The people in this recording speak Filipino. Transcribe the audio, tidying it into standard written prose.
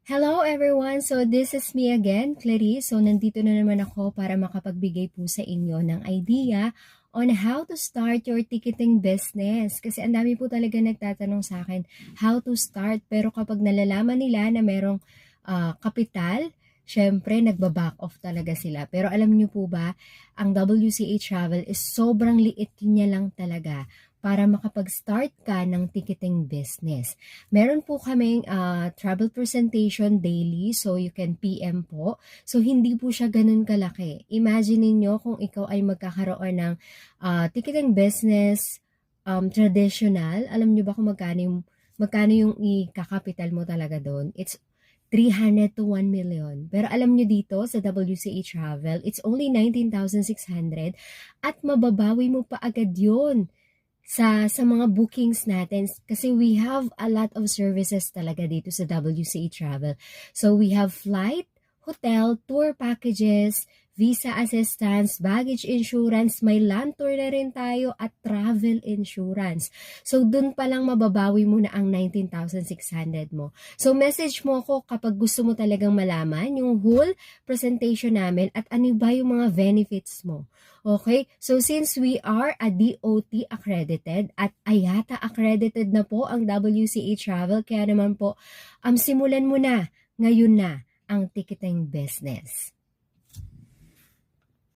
Hello everyone! So this is me again, Clarice. So nandito na naman ako para makapagbigay po sa inyo ng idea on how to start your ticketing business. Kasi ang dami po talaga nagtatanong sa akin how to start. Pero kapag nalalaman nila na merong kapital, syempre nagbaback off talaga sila. Pero alam niyo po ba, ang WCA Travel is sobrang liit niya lang talaga para makapag-start ka ng ticketing business. Meron po kaming travel presentation daily, so you can PM po. So, hindi po siya ganun kalaki. Imagine niyo kung ikaw ay magkakaroon ng ticketing business traditional. Alam niyo ba kung magkano yung ikakapital mo talaga doon? It's 300 to 1 million. Pero alam nyo dito sa WCA Travel, it's only 19,600 at mababawi mo pa agad yun sa mga bookings natin kasi we have a lot of services talaga dito sa WCA Travel. So we have flight, hotel, tour packages, visa assistance, baggage insurance, may land tour na rin tayo at travel insurance. So dun pa lang mababawi mo na ang 19,600 mo. So message mo ako kapag gusto mo talagang malaman yung whole presentation namin at ano ba yung mga benefits mo. Okay? So since we are a DOT accredited at IATA accredited na po ang WCA Travel, kaya naman po simulan mo na ngayon na ang ticketing business.